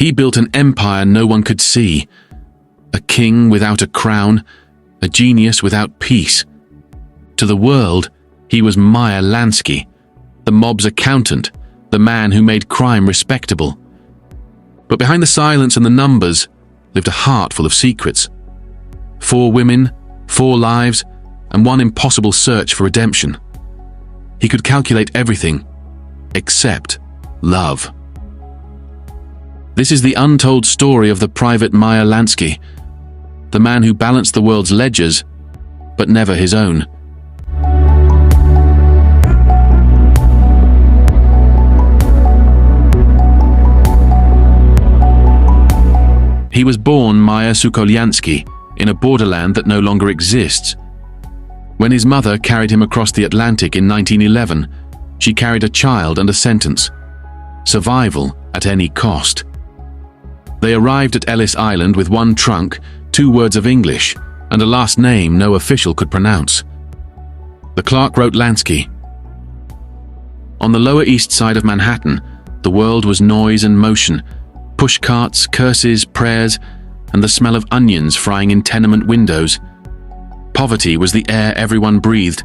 He built an empire no one could see. A king without a crown, a genius without peace. To the world, he was Meyer Lansky, the mob's accountant, the man who made crime respectable. But behind the silence and the numbers lived a heart full of secrets. 4 women, 4 lives, and one impossible search for redemption. He could calculate everything except love. This is the untold story of the private Meyer Lansky, the man who balanced the world's ledgers, but never his own. He was born Meyer Lansky in a borderland that no longer exists. When his mother carried him across the Atlantic in 1911, she carried a child and a sentence: survival at any cost. They arrived at Ellis Island with 1 trunk, 2 words of English, and a last name no official could pronounce. The clerk wrote Lansky. On the Lower East Side of Manhattan, the world was noise and motion, pushcarts, curses, prayers, and the smell of onions frying in tenement windows. Poverty was the air everyone breathed.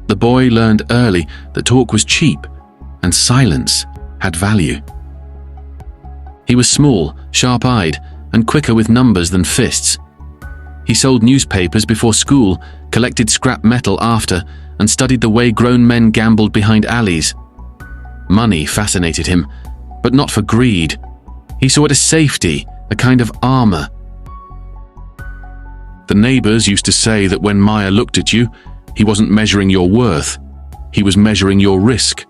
The boy learned early that talk was cheap and silence had value. He was small, sharp-eyed, and quicker with numbers than fists. He sold newspapers before school, collected scrap metal after, and studied the way grown men gambled behind alleys. Money fascinated him, but not for greed. He saw it as safety, a kind of armor. The neighbors used to say that when Meyer looked at you, he wasn't measuring your worth, he was measuring your risk.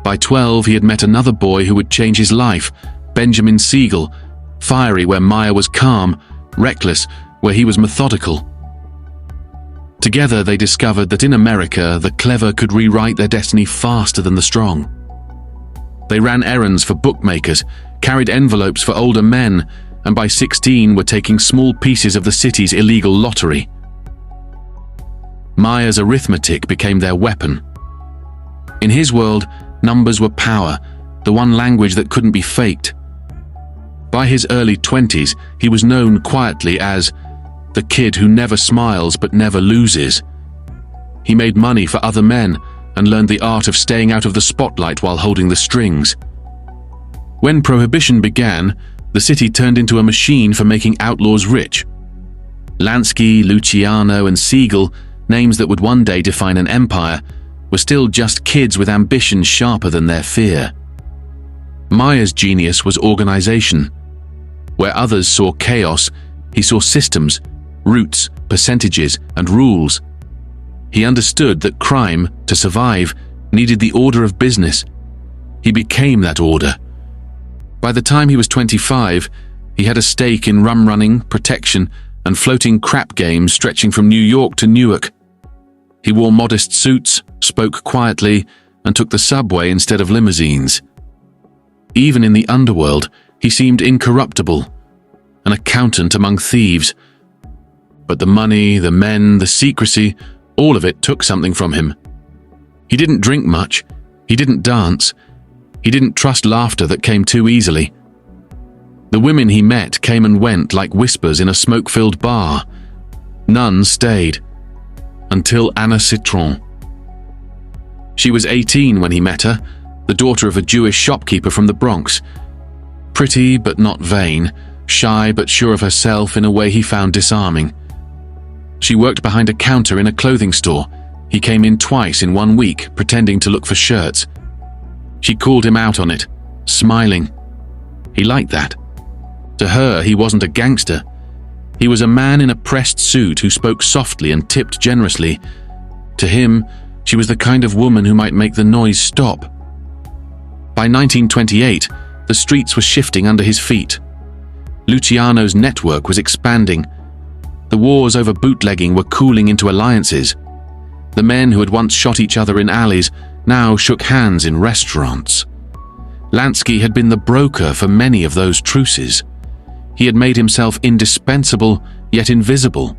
By 12, he had met another boy who would change his life, Benjamin Siegel, fiery where Meyer was calm, reckless where he was methodical. Together they discovered that in America, the clever could rewrite their destiny faster than the strong. They ran errands for bookmakers, carried envelopes for older men, and by 16 were taking small pieces of the city's illegal lottery. Meyer's arithmetic became their weapon. In his world, numbers were power, the one language that couldn't be faked. By his early 20s, he was known quietly as the kid who never smiles but never loses. He made money for other men and learned the art of staying out of the spotlight while holding the strings. When Prohibition began, the city turned into a machine for making outlaws rich. Lansky, Luciano, and Siegel, names that would one day define an empire, were still just kids with ambitions sharper than their fear. Meyer's genius was organization. Where others saw chaos, he saw systems, routes, percentages, and rules. He understood that crime, to survive, needed the order of business. He became that order. By the time he was 25, he had a stake in rum running, protection, and floating crap games stretching from New York to Newark. He wore modest suits, spoke quietly, and took the subway instead of limousines. Even in the underworld, he seemed incorruptible, an accountant among thieves. But the money, the men, the secrecy, all of it took something from him. He didn't drink much, he didn't dance, he didn't trust laughter that came too easily. The women he met came and went like whispers in a smoke-filled bar. None stayed. Until Anna Citron. She was 18 when he met her, the daughter of a Jewish shopkeeper from the Bronx. Pretty but not vain, shy but sure of herself in a way he found disarming. She worked behind a counter in a clothing store. He came in twice in 1 week, pretending to look for shirts. She called him out on it, smiling. He liked that. To her, he wasn't a gangster. He was a man in a pressed suit who spoke softly and tipped generously. To him, she was the kind of woman who might make the noise stop. By 1928, the streets were shifting under his feet. Luciano's network was expanding. The wars over bootlegging were cooling into alliances. The men who had once shot each other in alleys now shook hands in restaurants. Lansky had been the broker for many of those truces. He had made himself indispensable, yet invisible.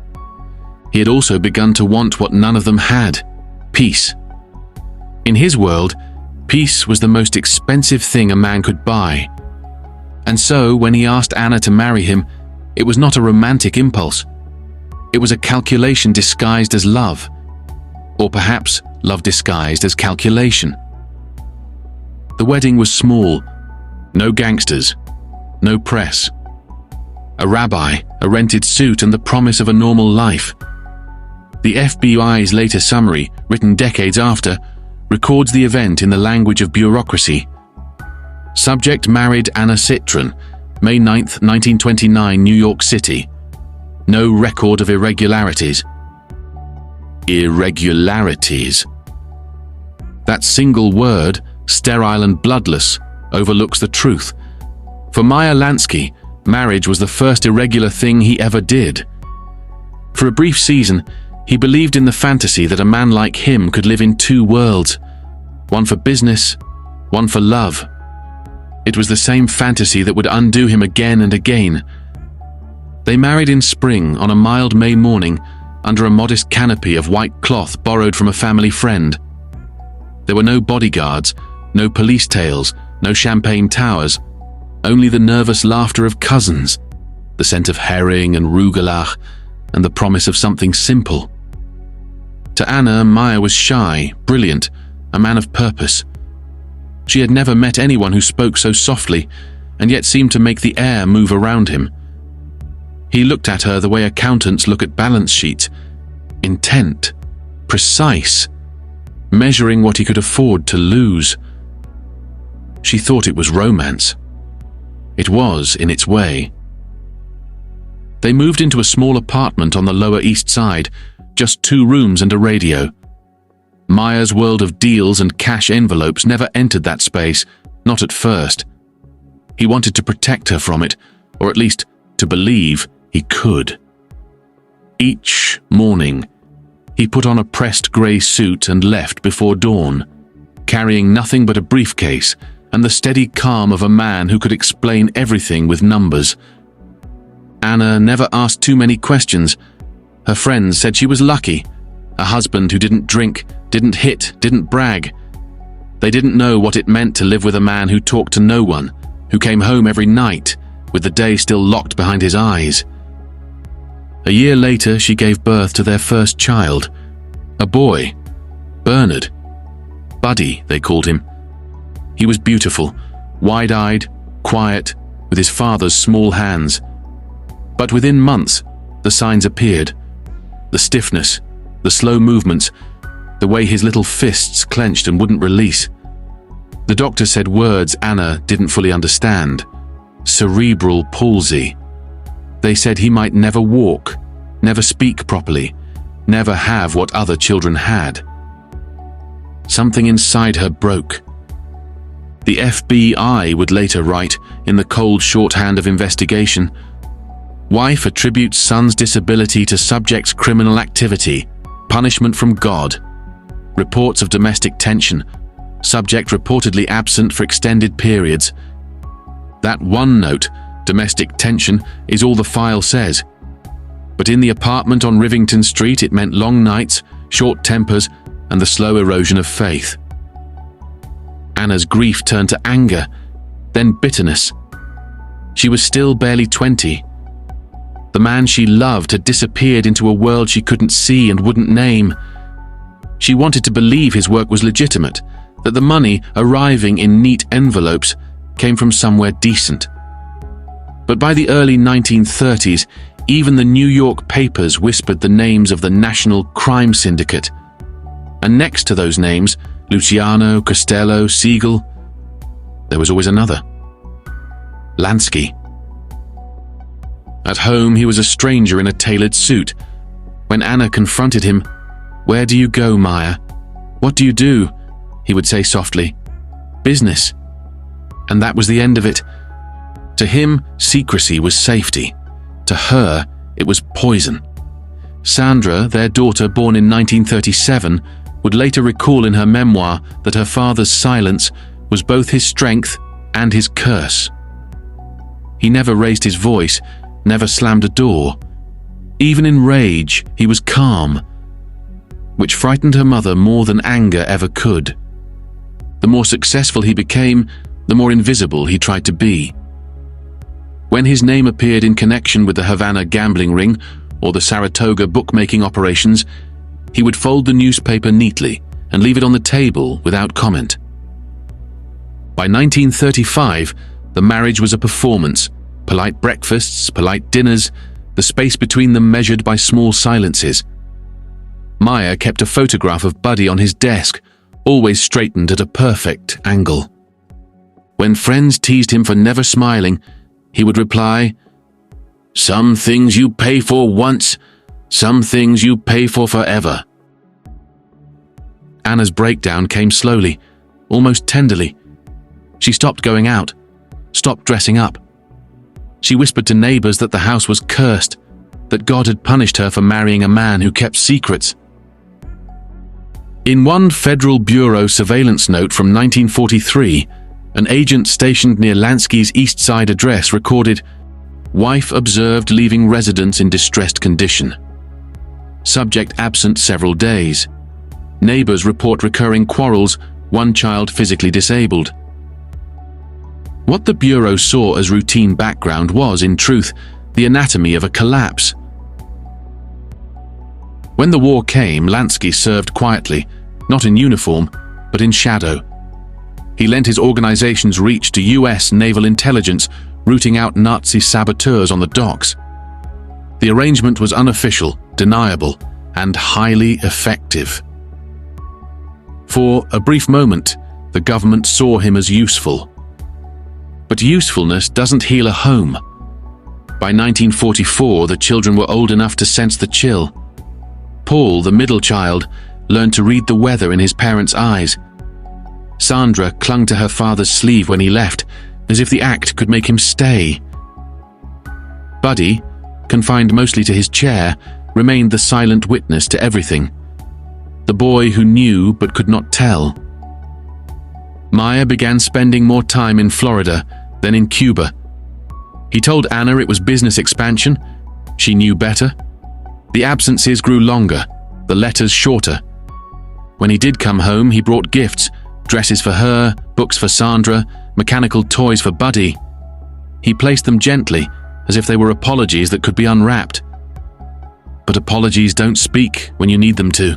He had also begun to want what none of them had: peace. In his world, peace was the most expensive thing a man could buy. And so, when he asked Anna to marry him, it was not a romantic impulse. It was a calculation disguised as love. Or perhaps love disguised as calculation. The wedding was small. No gangsters. No press. A rabbi, a rented suit, and the promise of a normal life. The FBI's later summary, written decades after, records the event in the language of bureaucracy. Subject married Anna Citron, May 9, 1929, New York City. No record of irregularities. Irregularities. That single word, sterile and bloodless, overlooks the truth. For Meyer Lansky, marriage was the first irregular thing he ever did. For a brief season, he believed in the fantasy that a man like him could live in two worlds, one for business, one for love. It was the same fantasy that would undo him again and again. They married in spring on a mild May morning under a modest canopy of white cloth borrowed from a family friend. There were no bodyguards, no police tails, no champagne towers, only the nervous laughter of cousins, the scent of herring and rugelach, and the promise of something simple. To Anna, Meyer was shy, brilliant, a man of purpose. She had never met anyone who spoke so softly, and yet seemed to make the air move around him. He looked at her the way accountants look at balance sheets, intent, precise, measuring what he could afford to lose. She thought it was romance. It was, in its way. They moved into a small apartment on the Lower East Side, just 2 rooms and a radio. Meyer's world of deals and cash envelopes never entered that space, not at first. He wanted to protect her from it, or at least to believe he could. Each morning, he put on a pressed grey suit and left before dawn, carrying nothing but a briefcase and the steady calm of a man who could explain everything with numbers. Anna never asked too many questions. Her friends said she was lucky. A husband who didn't drink, didn't hit, didn't brag. They didn't know what it meant to live with a man who talked to no one, who came home every night, with the day still locked behind his eyes. A year later, she gave birth to their first child, a boy, Bernard. Buddy, they called him. He was beautiful, wide-eyed, quiet, with his father's small hands. But within months, the signs appeared. The stiffness, the slow movements, the way his little fists clenched and wouldn't release. The doctor said words Anna didn't fully understand. Cerebral palsy. They said he might never walk, never speak properly, never have what other children had. Something inside her broke. The FBI would later write, in the cold shorthand of investigation, "Wife attributes son's disability to subject's criminal activity. Punishment from God. Reports of domestic tension. Subject reportedly absent for extended periods." That one note, domestic tension, is all the file says. But in the apartment on Rivington Street, it meant long nights, short tempers, and the slow erosion of faith. Anna's grief turned to anger, then bitterness. She was still barely 20. The man she loved had disappeared into a world she couldn't see and wouldn't name. She wanted to believe his work was legitimate, that the money arriving in neat envelopes came from somewhere decent. But by the early 1930s, even the New York papers whispered the names of the National Crime Syndicate. And next to those names, Luciano, Costello, Siegel, there was always another. Lansky. At home, he was a stranger in a tailored suit. When Anna confronted him, "Where do you go, Meyer? What do you do?" he would say softly, "Business." And that was the end of it. To him, secrecy was safety. To her, it was poison. Sandra, their daughter born in 1937, would later recall in her memoir that her father's silence was both his strength and his curse. He never raised his voice, never slammed a door. Even in rage, he was calm, which frightened her mother more than anger ever could. The more successful he became, the more invisible he tried to be. When his name appeared in connection with the Havana gambling ring or the Saratoga bookmaking operations, he would fold the newspaper neatly and leave it on the table without comment. By 1935, the marriage was a performance. Polite breakfasts, polite dinners, the space between them measured by small silences. Meyer kept a photograph of Buddy on his desk, always straightened at a perfect angle. When friends teased him for never smiling, he would reply, "Some things you pay for once, some things you pay for forever." Anna's breakdown came slowly, almost tenderly. She stopped going out, stopped dressing up. She whispered to neighbors that the house was cursed, that God had punished her for marrying a man who kept secrets. In one Federal Bureau surveillance note from 1943, an agent stationed near Lansky's East Side address recorded, "Wife observed leaving residence in distressed condition. Subject absent several days. Neighbors report recurring quarrels, one child physically disabled." What the Bureau saw as routine background was, in truth, the anatomy of a collapse. When the war came, Lansky served quietly, not in uniform, but in shadow. He lent his organization's reach to US naval intelligence, rooting out Nazi saboteurs on the docks. The arrangement was unofficial, deniable, and highly effective. For a brief moment, the government saw him as useful. But usefulness doesn't heal a home. By 1944, the children were old enough to sense the chill. Paul, the middle child, learned to read the weather in his parents' eyes. Sandra clung to her father's sleeve when he left, as if the act could make him stay. Buddy, confined mostly to his chair, remained the silent witness to everything. The boy who knew but could not tell. Meyer began spending more time in Florida than in Cuba. He told Anna it was business expansion. She knew better. The absences grew longer, the letters shorter. When he did come home, he brought gifts, dresses for her, books for Sandra, mechanical toys for Buddy. He placed them gently, as if they were apologies that could be unwrapped. But apologies don't speak when you need them to.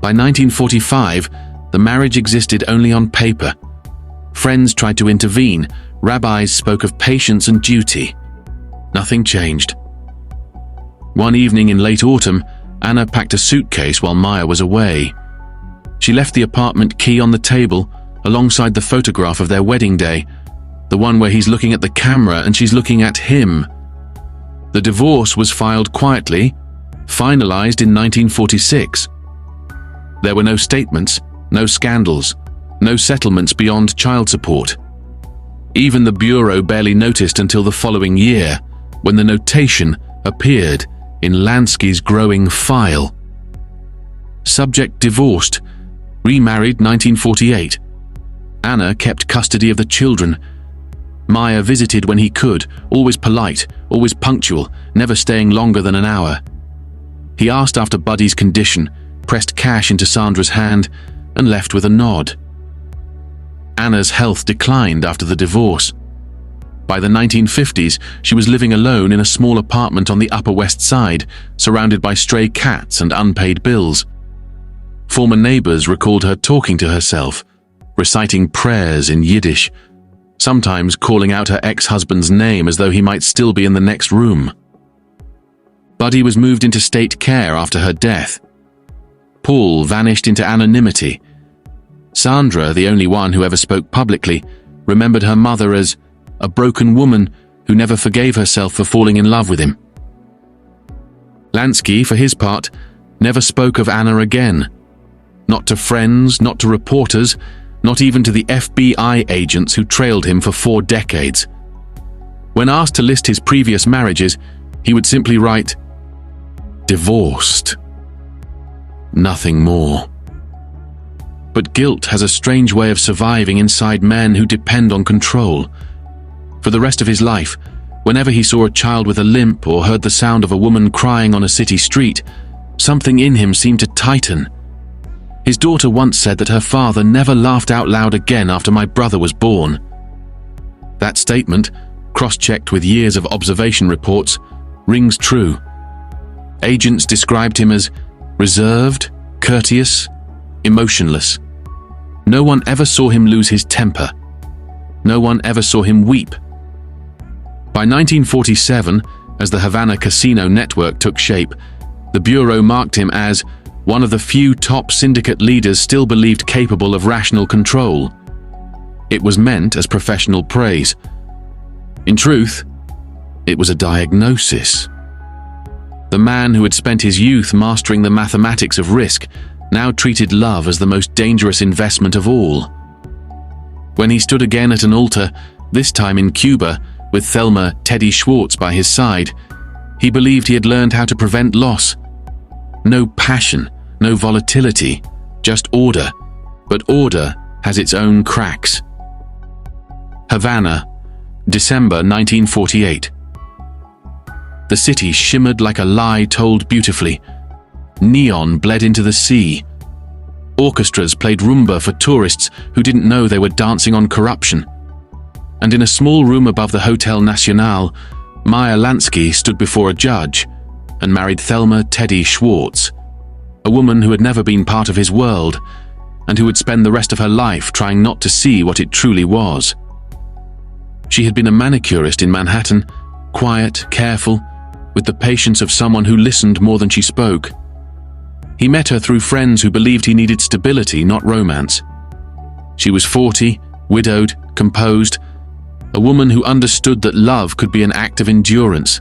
By 1945, the marriage existed only on paper. Friends tried to intervene. Rabbis spoke of patience and duty. Nothing changed. One evening in late autumn, Anna packed a suitcase while Meyer was away. She left the apartment key on the table, alongside the photograph of their wedding day, the one where he's looking at the camera and she's looking at him. The divorce was filed quietly, finalized in 1946. There were no statements, no scandals, no settlements beyond child support. Even the Bureau barely noticed until the following year, when the notation appeared in Lansky's growing file. Subject divorced, remarried 1948. Anna kept custody of the children. Meyer visited when he could, always polite, always punctual, never staying longer than an hour. He asked after Buddy's condition, pressed cash into Sandra's hand, and left with a nod. Anna's health declined after the divorce. By the 1950s, she was living alone in a small apartment on the Upper West Side, surrounded by stray cats and unpaid bills. Former neighbors recalled her talking to herself, reciting prayers in Yiddish, sometimes calling out her ex-husband's name as though he might still be in the next room. Buddy was moved into state care after her death. Paul vanished into anonymity. Sandra, the only one who ever spoke publicly, remembered her mother as a broken woman who never forgave herself for falling in love with him. Lansky, for his part, never spoke of Anna again. Not to friends, not to reporters, not even to the FBI agents who trailed him for 4 decades. When asked to list his previous marriages, he would simply write, "Divorced." Nothing more. But guilt has a strange way of surviving inside men who depend on control. For the rest of his life, whenever he saw a child with a limp or heard the sound of a woman crying on a city street, something in him seemed to tighten. His daughter once said that her father never laughed out loud again after my brother was born. That statement, cross-checked with years of observation reports, rings true. Agents described him as reserved, courteous, emotionless. No one ever saw him lose his temper. No one ever saw him weep. By 1947, as the Havana casino network took shape, the Bureau marked him as one of the few top syndicate leaders still believed capable of rational control. It was meant as professional praise. In truth, it was a diagnosis. The man who had spent his youth mastering the mathematics of risk now treated love as the most dangerous investment of all. When he stood again at an altar, this time in Cuba, with Thelma Teddy Schwartz by his side, he believed he had learned how to prevent loss. No passion, no volatility, just order. But order has its own cracks. Havana, December 1948. The city shimmered like a lie told beautifully. Neon bled into the sea. Orchestras played rumba for tourists who didn't know they were dancing on corruption. And in a small room above the Hotel Nacional, Meyer Lansky stood before a judge and married Thelma Teddy Schwartz, a woman who had never been part of his world and who would spend the rest of her life trying not to see what it truly was. She had been a manicurist in Manhattan, quiet, careful, with the patience of someone who listened more than she spoke. He met her through friends who believed he needed stability, not romance. She was 40, widowed, composed, a woman who understood that love could be an act of endurance.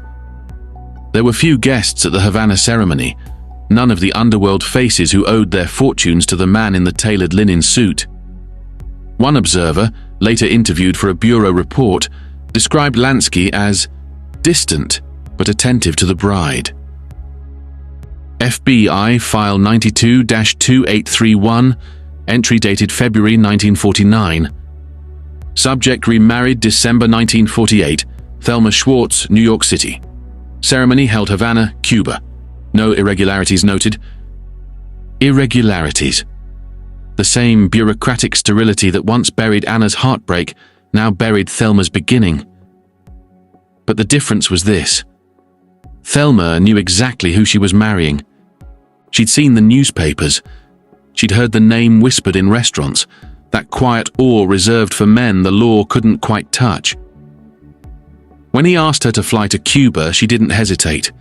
There were few guests at the Havana ceremony, none of the underworld faces who owed their fortunes to the man in the tailored linen suit. One observer, later interviewed for a bureau report, described Lansky as distant but attentive to the bride. FBI File 92-2831, entry dated February 1949. Subject remarried December 1948, Thelma Schwartz, New York City. Ceremony held Havana, Cuba. No irregularities noted. Irregularities. The same bureaucratic sterility that once buried Anna's heartbreak now buried Thelma's beginning. But the difference was this. Thelma knew exactly who she was marrying. She'd seen the newspapers. She'd heard the name whispered in restaurants, that quiet awe reserved for men the law couldn't quite touch. When he asked her to fly to Cuba, she didn't hesitate.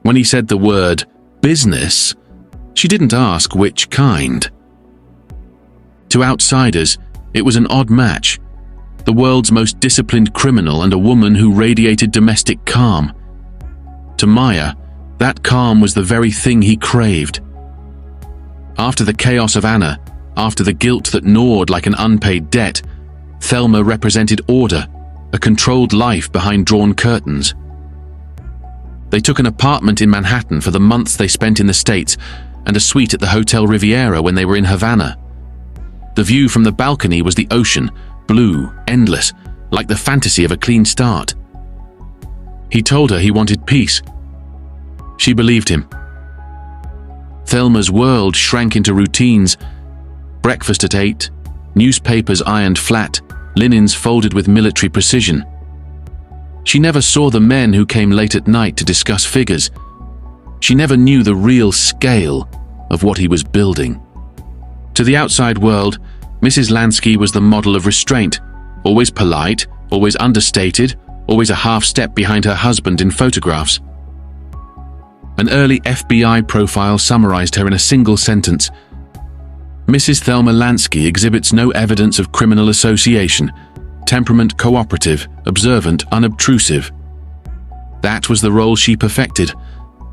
When he said the word business, she didn't ask which kind. To outsiders, it was an odd match. The world's most disciplined criminal and a woman who radiated domestic calm. To Meyer, that calm was the very thing he craved. After the chaos of Anna, after the guilt that gnawed like an unpaid debt, Thelma represented order, a controlled life behind drawn curtains. They took an apartment in Manhattan for the months they spent in the States and a suite at the Hotel Riviera when they were in Havana. The view from the balcony was the ocean, blue, endless, like the fantasy of a clean start. He told her he wanted peace. She believed him. Thelma's world shrank into routines. Breakfast at 8, newspapers ironed flat, linens folded with military precision. She never saw the men who came late at night to discuss figures. She never knew the real scale of what he was building. To the outside world, Mrs. Lansky was the model of restraint, always polite, always understated, always a half step behind her husband in photographs. An early FBI profile summarized her in a single sentence. Mrs. Thelma Lansky exhibits no evidence of criminal association, temperament cooperative, observant, unobtrusive. That was the role she perfected,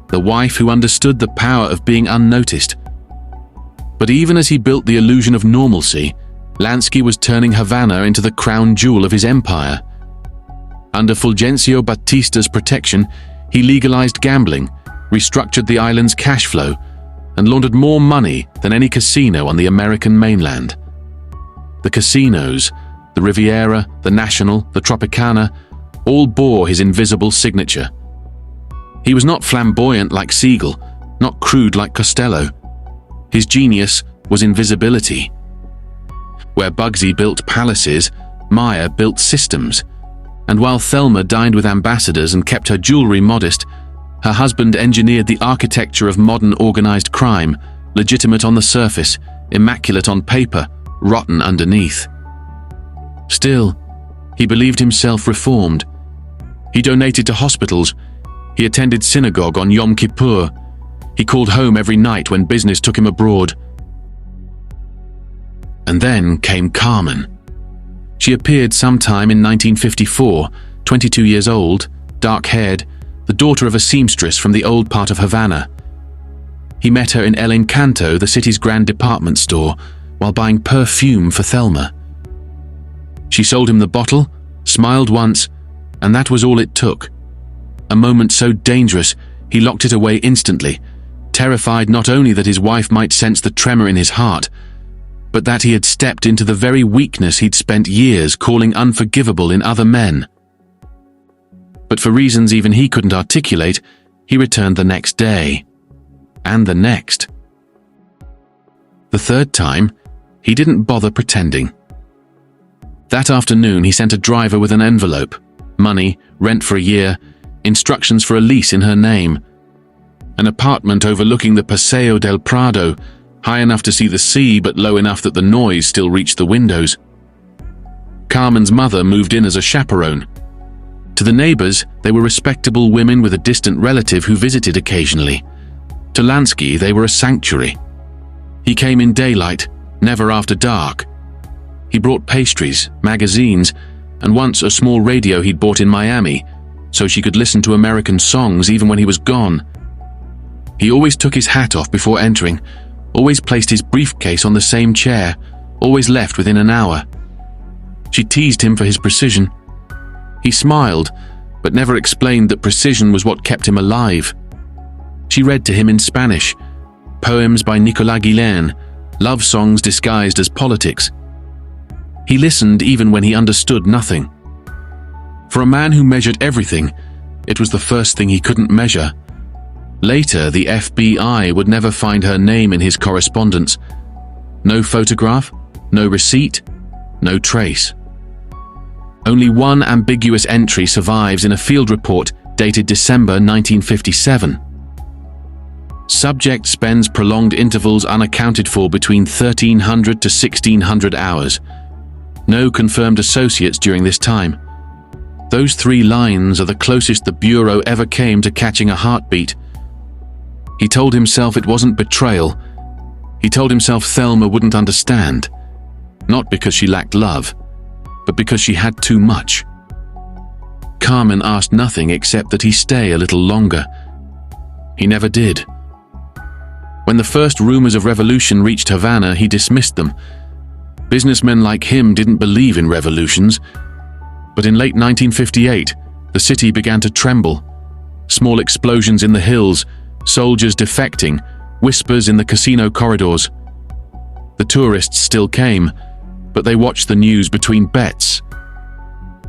the wife who understood the power of being unnoticed. But even as he built the illusion of normalcy, Lansky was turning Havana into the crown jewel of his empire. Under Fulgencio Batista's protection, he legalized gambling, restructured the island's cash flow, and laundered more money than any casino on the American mainland. The casinos, the Riviera, the National, the Tropicana, all bore his invisible signature. He was not flamboyant like Siegel, not crude like Costello. His genius was invisibility. Where Bugsy built palaces, Meyer built systems. And while Thelma dined with ambassadors and kept her jewelry modest, her husband engineered the architecture of modern organized crime, legitimate on the surface, immaculate on paper, rotten underneath. Still, he believed himself reformed. He donated to hospitals. He attended synagogue on Yom Kippur. He called home every night when business took him abroad. And then came Carmen. She appeared sometime in 1954, 22 years old, dark-haired, the daughter of a seamstress from the old part of Havana. He met her in El Encanto, the city's grand department store, while buying perfume for Thelma. She sold him the bottle, smiled once, and that was all it took. A moment so dangerous, he locked it away instantly, terrified not only that his wife might sense the tremor in his heart, but that he had stepped into the very weakness he'd spent years calling unforgivable in other men. But for reasons even he couldn't articulate, he returned the next day. And the next. The third time, he didn't bother pretending. That afternoon, he sent a driver with an envelope, money, rent for a year, instructions for a lease in her name, an apartment overlooking the Paseo del Prado, high enough to see the sea but low enough that the noise still reached the windows. Carmen's mother moved in as a chaperone. To the neighbors, they were respectable women with a distant relative who visited occasionally. To Lansky, they were a sanctuary. He came in daylight, never after dark. He brought pastries, magazines, and once a small radio he'd bought in Miami, so she could listen to American songs even when he was gone. He always took his hat off before entering, always placed his briefcase on the same chair, always left within an hour. She teased him for his precision. He smiled, but never explained that precision was what kept him alive. She read to him in Spanish, poems by Nicolas Guillen, love songs disguised as politics. He listened even when he understood nothing. For a man who measured everything, it was the first thing he couldn't measure. Later, the FBI would never find her name in his correspondence. No photograph, no receipt, no trace. Only one ambiguous entry survives in a field report dated December 1957. Subject spends prolonged intervals unaccounted for between 1,300 to 1,600 hours. No confirmed associates during this time. Those 3 lines are the closest the Bureau ever came to catching a heartbeat. He told himself it wasn't betrayal. He told himself Thelma wouldn't understand. Not because she lacked love, but because she had too much. Carmen asked nothing except that he stay a little longer. He never did. When the first rumors of revolution reached Havana, he dismissed them. Businessmen like him didn't believe in revolutions. But in late 1958, the city began to tremble. Small explosions in the hills, soldiers defecting, whispers in the casino corridors. The tourists still came, but they watched the news between bets.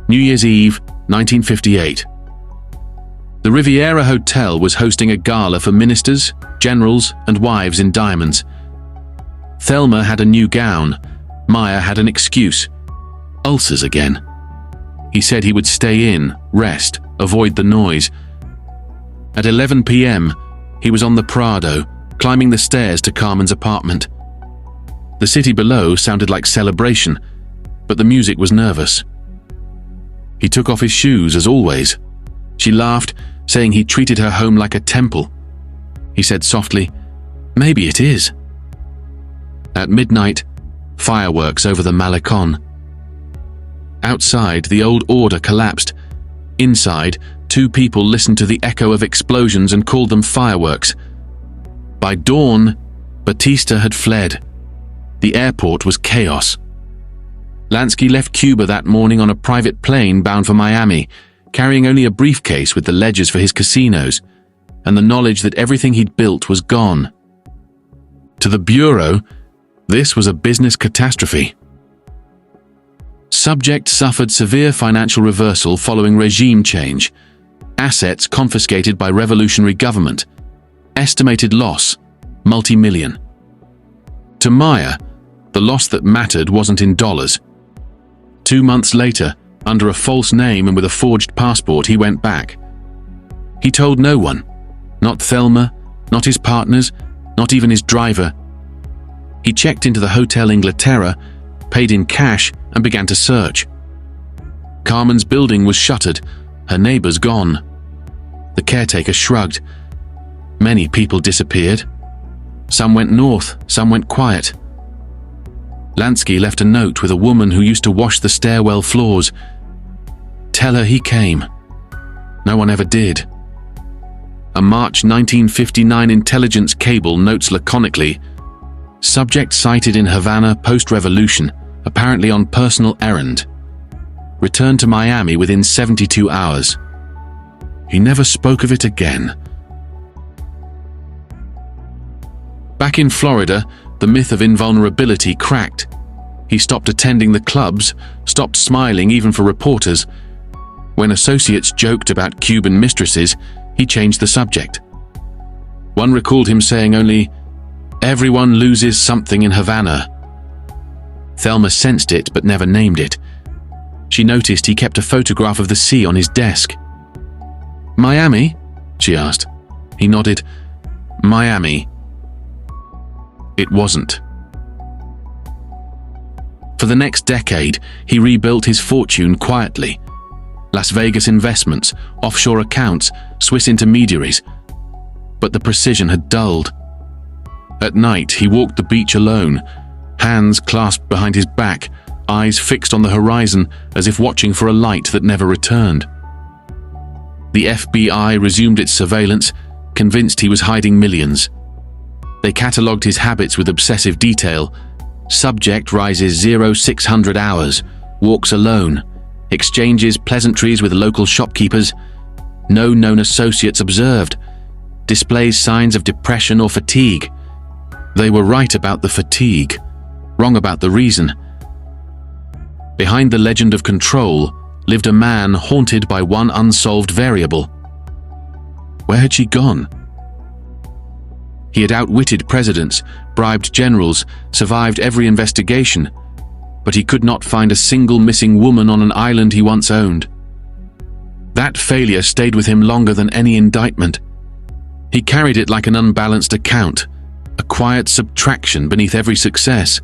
New Year's Eve, 1958. The Riviera Hotel was hosting a gala for ministers, generals, and wives in diamonds. Thelma had a new gown. Meyer had an excuse. Ulcers again. He said he would stay in, rest, avoid the noise. At 11 p.m., he was on the Prado, climbing the stairs to Carmen's apartment. The city below sounded like celebration, but the music was nervous. He took off his shoes, as always. She laughed, saying he treated her home like a temple. He said softly, "Maybe it is." At midnight, fireworks over the Malecon. Outside, the old order collapsed. Inside, 2 people listened to the echo of explosions and called them fireworks. By dawn, Batista had fled. The airport was chaos. Lansky left Cuba that morning on a private plane bound for Miami, carrying only a briefcase with the ledgers for his casinos, and the knowledge that everything he'd built was gone. To the Bureau, this was a business catastrophe. Subject suffered severe financial reversal following regime change. Assets confiscated by revolutionary government. Estimated loss, multi-million. To Meyer, the loss that mattered wasn't in dollars. 2 months later, Under a false name and with a forged passport, he went back. He told no one, not Thelma, not his partners, not even his driver. He checked into the Hotel Inglaterra, paid in cash, and began to search. Carmen's building was shuttered, her neighbors gone. The caretaker shrugged. Many people disappeared. Some went north, some went quiet. Lansky left a note with a woman who used to wash the stairwell floors. Tell her he came. No one ever did. A March 1959 intelligence cable notes laconically, subject sighted in Havana post-revolution, apparently on personal errand. Returned to Miami within 72 hours. He never spoke of it again. Back in Florida, the myth of invulnerability cracked. He stopped attending the clubs, stopped smiling even for reporters. When associates joked about Cuban mistresses, he changed the subject. One recalled him saying only, "Everyone loses something in Havana." Thelma sensed it but never named it. She noticed he kept a photograph of the sea on his desk. "Miami?" she asked. He nodded. "Miami." It wasn't. For the next decade, he rebuilt his fortune quietly. Las Vegas investments, offshore accounts, Swiss intermediaries. But the precision had dulled. At night, he walked the beach alone, hands clasped behind his back, eyes fixed on the horizon as if watching for a light that never returned. The FBI resumed its surveillance, convinced he was hiding millions. They catalogued his habits with obsessive detail. Subject rises 0600 hours, walks alone, exchanges pleasantries with local shopkeepers, no known associates observed, displays signs of depression or fatigue. They were right about the fatigue, wrong about the reason. Behind the legend of control lived a man haunted by one unsolved variable. Where had she gone? He had outwitted presidents, bribed generals, survived every investigation, but he could not find a single missing woman on an island he once owned. That failure stayed with him longer than any indictment. He carried it like an unbalanced account, a quiet subtraction beneath every success.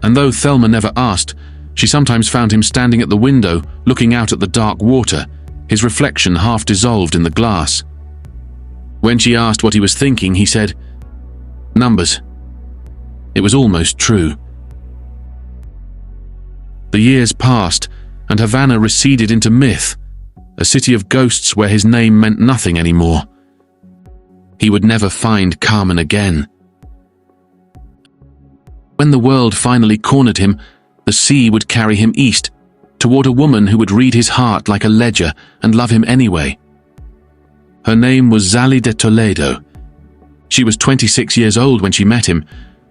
And though Thelma never asked, she sometimes found him standing at the window, looking out at the dark water, his reflection half dissolved in the glass. When she asked what he was thinking, he said, "Numbers." It was almost true. The years passed, and Havana receded into myth, a city of ghosts where his name meant nothing anymore. He would never find Carmen again. When the world finally cornered him, the sea would carry him east, toward a woman who would read his heart like a ledger and love him anyway. Her name was Zali de Toledo. She was 26 years old when she met him,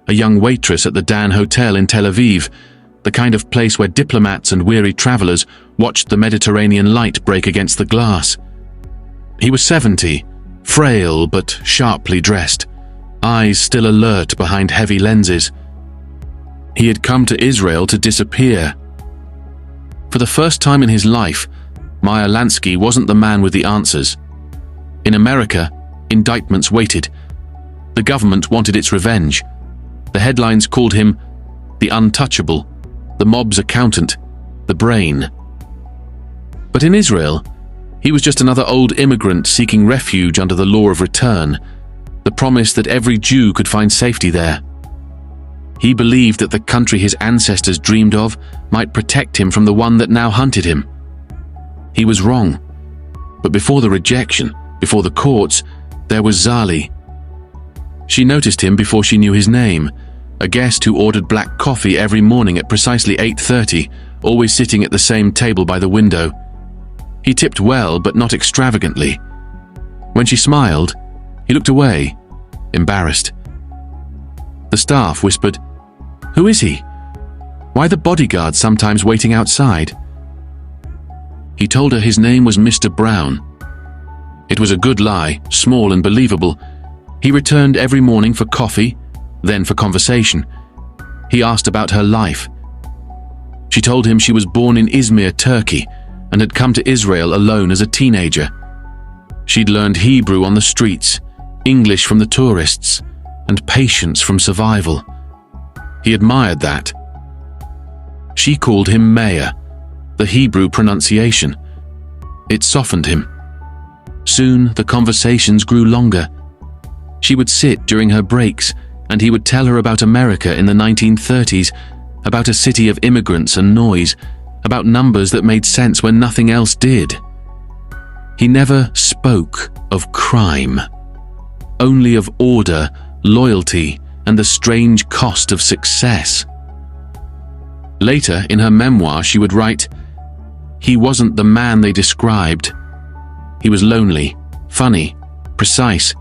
a young waitress at the Dan Hotel in Tel Aviv, the kind of place where diplomats and weary travelers watched the Mediterranean light break against the glass. He was 70, frail but sharply dressed, eyes still alert behind heavy lenses. He had come to Israel to disappear. For the first time in his life, Meyer Lansky wasn't the man with the answers. In America, indictments waited. The government wanted its revenge. The headlines called him the untouchable, the mob's accountant, the brain. But in Israel, he was just another old immigrant seeking refuge under the law of return, the promise that every Jew could find safety there. He believed that the country his ancestors dreamed of might protect him from the one that now hunted him. He was wrong. But before the rejection, before the courts, there was Zali. She noticed him before she knew his name, a guest who ordered black coffee every morning at precisely 8:30, always sitting at the same table by the window. He tipped well, but not extravagantly. When she smiled, he looked away, embarrassed. The staff whispered, "Who is he? Why the bodyguard sometimes waiting outside?" He told her his name was Mr. Brown. It was a good lie, small and believable. He returned every morning for coffee, then for conversation. He asked about her life. She told him she was born in Izmir, Turkey, and had come to Israel alone as a teenager. She'd learned Hebrew on the streets, English from the tourists, and patience from survival. He admired that. She called him Meyer, the Hebrew pronunciation. It softened him. Soon the conversations grew longer. She would sit during her breaks, and he would tell her about America in the 1930s, about a city of immigrants and noise, about numbers that made sense when nothing else did. He never spoke of crime, only of order, loyalty, and the strange cost of success. Later, in her memoir, she would write, "He wasn't the man they described. He was lonely, funny, precise.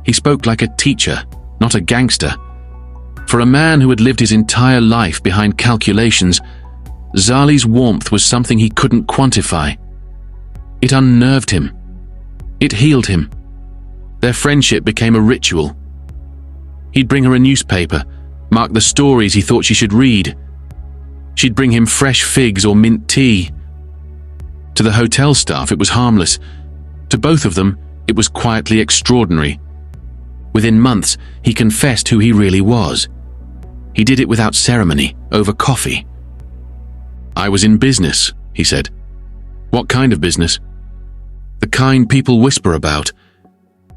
He spoke like a teacher, not a gangster." For a man who had lived his entire life behind calculations, Zali's warmth was something he couldn't quantify. It unnerved him. It healed him. Their friendship became a ritual. He'd bring her a newspaper, mark the stories he thought she should read. She'd bring him fresh figs or mint tea. To the hotel staff, it was harmless. To both of them, it was quietly extraordinary. Within months, he confessed who he really was. He did it without ceremony, over coffee. "I was in business," he said. "What kind of business?" "The kind people whisper about."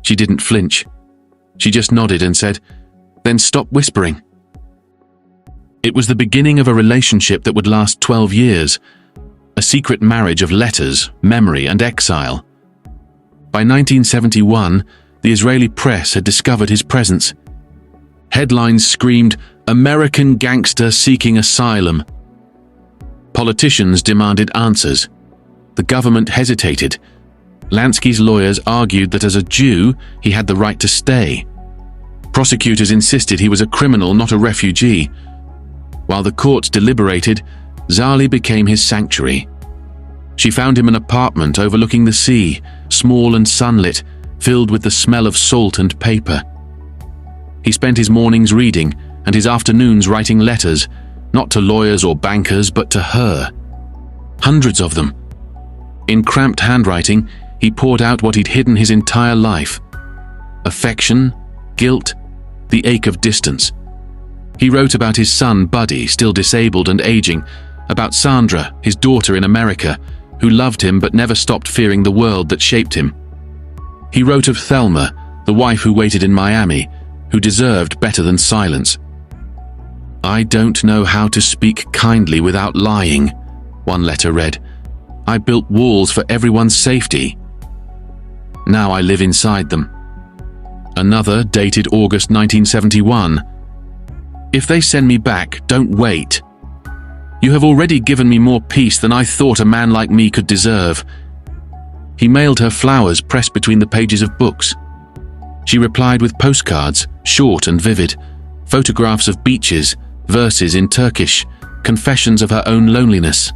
She didn't flinch. She just nodded and said, "Then stop whispering." It was the beginning of a relationship that would last 12 years, a secret marriage of letters, memory, and exile. By 1971, the Israeli press had discovered his presence. Headlines screamed, "American gangster seeking asylum." Politicians demanded answers. The government hesitated. Lansky's lawyers argued that as a Jew, he had the right to stay. Prosecutors insisted he was a criminal, not a refugee. While the courts deliberated, Zali became his sanctuary. She found him an apartment overlooking the sea, small and sunlit, filled with the smell of salt and paper. He spent his mornings reading and his afternoons writing letters, not to lawyers or bankers, but to her. Hundreds of them. In cramped handwriting, he poured out what he'd hidden his entire life. Affection, guilt, the ache of distance. He wrote about his son, Buddy, still disabled and aging, about Sandra, his daughter in America, who loved him but never stopped fearing the world that shaped him. He wrote of Thelma, the wife who waited in Miami, who deserved better than silence. "I don't know how to speak kindly without lying," one letter read. "I built walls for everyone's safety. Now I live inside them." Another, dated August 1971. "If they send me back, don't wait. You have already given me more peace than I thought a man like me could deserve." He mailed her flowers pressed between the pages of books. She replied with postcards, short and vivid, photographs of beaches, verses in Turkish, confessions of her own loneliness.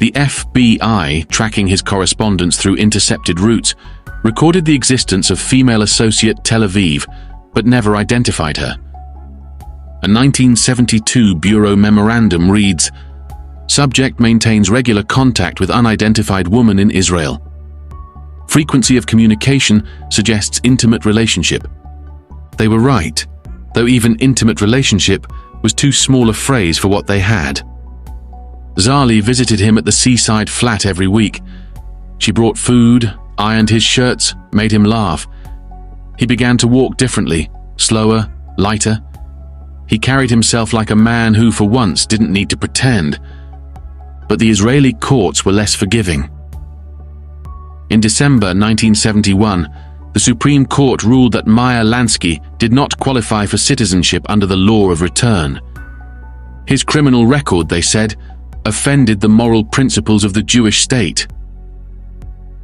The FBI, tracking his correspondence through intercepted routes, recorded the existence of female associate Tel Aviv, but never identified her. A 1972 Bureau memorandum reads, "Subject maintains regular contact with unidentified woman in Israel. Frequency of communication suggests intimate relationship." They were right, though even intimate relationship was too small a phrase for what they had. Zali visited him at the seaside flat every week. She brought food, ironed his shirts, made him laugh. He began to walk differently, slower, lighter. He carried himself like a man who, for once, didn't need to pretend. But the Israeli courts were less forgiving. In December 1971, the Supreme Court ruled that Meyer Lansky did not qualify for citizenship under the law of return. His criminal record, they said, offended the moral principles of the Jewish state.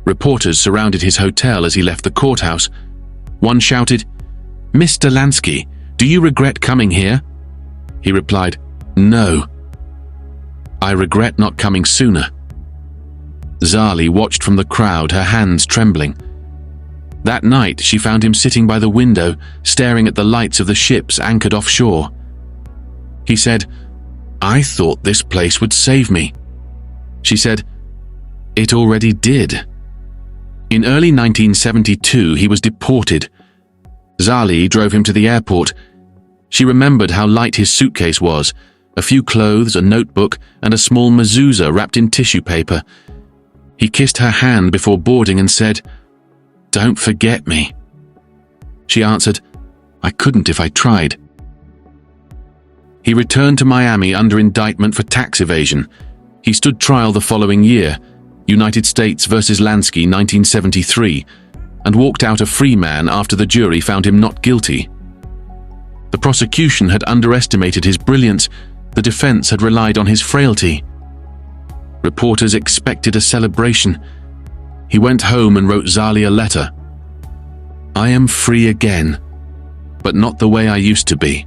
Reporters surrounded his hotel as he left the courthouse. One shouted, "Mr. Lansky, do you regret coming here?" He replied, "No. I regret not coming sooner." Zali watched from the crowd, her hands trembling. That night, she found him sitting by the window, staring at the lights of the ships anchored offshore. He said, "I thought this place would save me." She said, "It already did." In early 1972, he was deported. Zali drove him to the airport. She remembered how light his suitcase was, a few clothes, a notebook, and a small mezuzah wrapped in tissue paper. He kissed her hand before boarding and said, "Don't forget me." She answered, "I couldn't if I tried." He returned to Miami under indictment for tax evasion. He stood trial the following year, United States versus Lansky, 1973, and walked out a free man after the jury found him not guilty. The prosecution had underestimated his brilliance. The defense had relied on his frailty. Reporters expected a celebration. He went home and wrote Zali a letter. "I am free again, but not the way I used to be.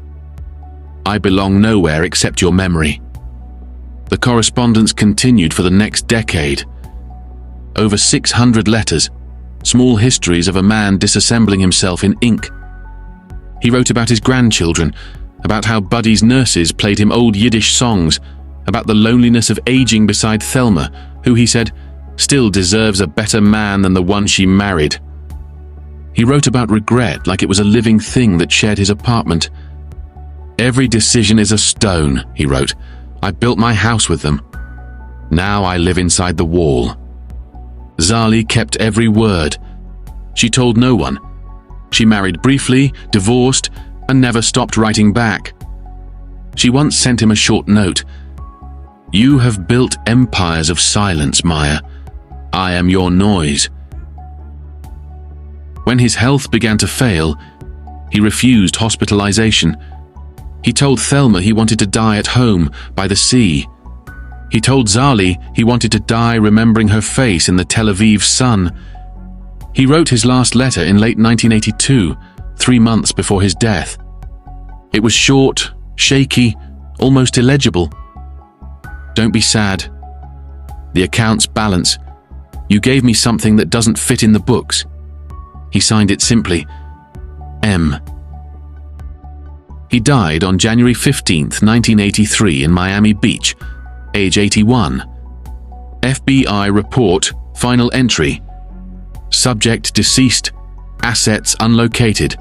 I belong nowhere except your memory." The correspondence continued for the next decade. Over 600 letters, small histories of a man disassembling himself in ink. He wrote about his grandchildren, about how Buddy's nurses played him old Yiddish songs, about the loneliness of aging beside Thelma, who, he said, still deserves a better man than the one she married. He wrote about regret like it was a living thing that shared his apartment. "Every decision is a stone," he wrote. "I built my house with them. Now I live inside the wall." Zali kept every word. She told no one. She married briefly, divorced, and never stopped writing back. She once sent him a short note. "You have built empires of silence, Meyer. I am your noise." When his health began to fail, he refused hospitalization. He told Thelma he wanted to die at home, by the sea. He told Zali he wanted to die remembering her face in the Tel Aviv sun. He wrote his last letter in late 1982, 3 months before his death. It was short, shaky, almost illegible. "Don't be sad. The accounts balance. You gave me something that doesn't fit in the books." He signed it simply, M. He died on January 15, 1983 in Miami Beach, age 81. FBI report, final entry. Subject deceased, assets unlocated,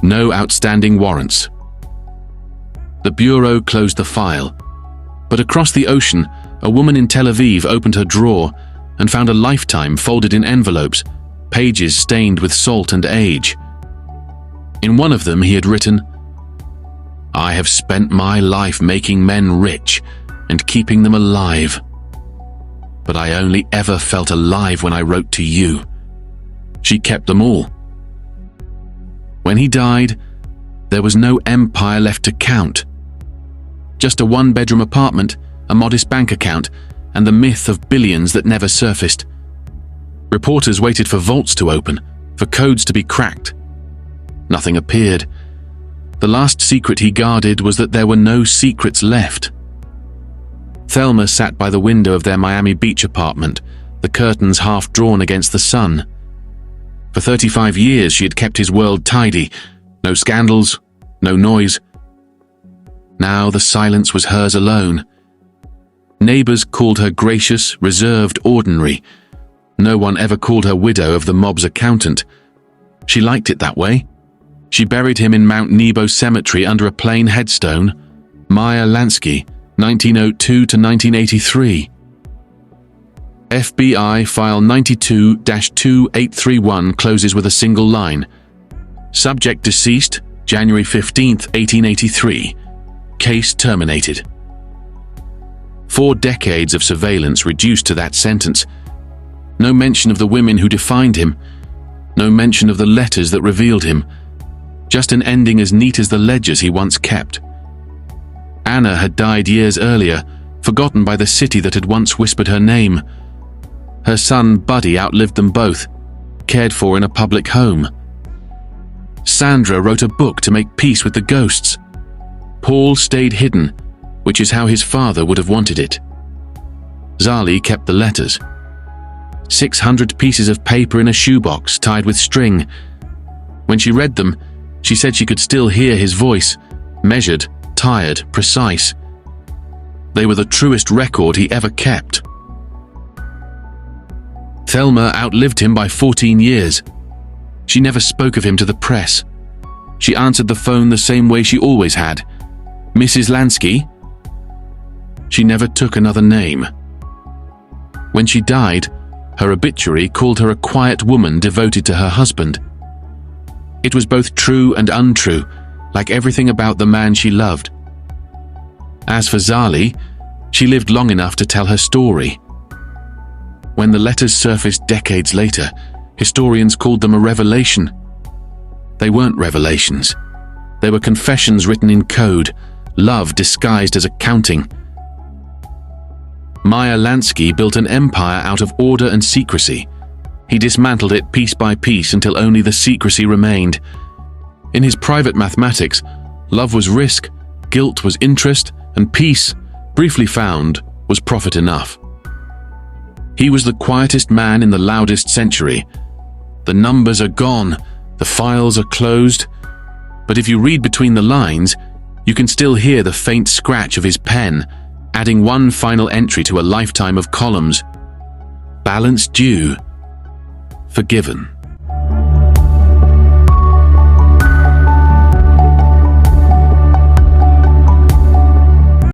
no outstanding warrants. The Bureau closed the file, but across the ocean, a woman in Tel Aviv opened her drawer and found a lifetime folded in envelopes, pages stained with salt and age. In one of them he had written, "I have spent my life making men rich and keeping them alive. But I only ever felt alive when I wrote to you." She kept them all. When he died, there was no empire left to count. Just a one-bedroom apartment, a modest bank account, and the myth of billions that never surfaced. Reporters waited for vaults to open, for codes to be cracked. Nothing appeared. The last secret he guarded was that there were no secrets left. Thelma sat by the window of their Miami Beach apartment, the curtains half drawn against the sun. For 35 years she had kept his world tidy, no scandals, no noise. Now the silence was hers alone. Neighbors called her gracious, reserved, ordinary. No one ever called her widow of the mob's accountant. She liked it that way. She buried him in Mount Nebo Cemetery under a plain headstone, Meyer Lansky, 1902 to 1983. FBI File 92-2831 closes with a single line. Subject deceased, January 15, 1883. Case terminated. 4 decades of surveillance reduced to that sentence. No mention of the women who defined him. No mention of the letters that revealed him. Just an ending as neat as the ledgers he once kept. Anna had died years earlier, forgotten by the city that had once whispered her name. Her son Buddy outlived them both, cared for in a public home. Sandra wrote a book to make peace with the ghosts. Paul stayed hidden, which is how his father would have wanted it. Zali kept the letters. 600 pieces of paper in a shoebox tied with string. When she read them, she said she could still hear his voice, measured, tired, precise. They were the truest record he ever kept. Thelma outlived him by 14 years. She never spoke of him to the press. She answered the phone the same way she always had. Mrs. Lansky? She never took another name. When she died, her obituary called her a quiet woman devoted to her husband. It was both true and untrue, like everything about the man she loved. As for Zali, she lived long enough to tell her story. When the letters surfaced decades later, historians called them a revelation. They weren't revelations. They were confessions written in code, love disguised as accounting. Meyer Lansky built an empire out of order and secrecy. He dismantled it piece by piece until only the secrecy remained. In his private mathematics, love was risk, guilt was interest, and peace, briefly found, was profit enough. He was the quietest man in the loudest century. The numbers are gone, the files are closed, but if you read between the lines, you can still hear the faint scratch of his pen, adding one final entry to a lifetime of columns. Balance due. Forgiven.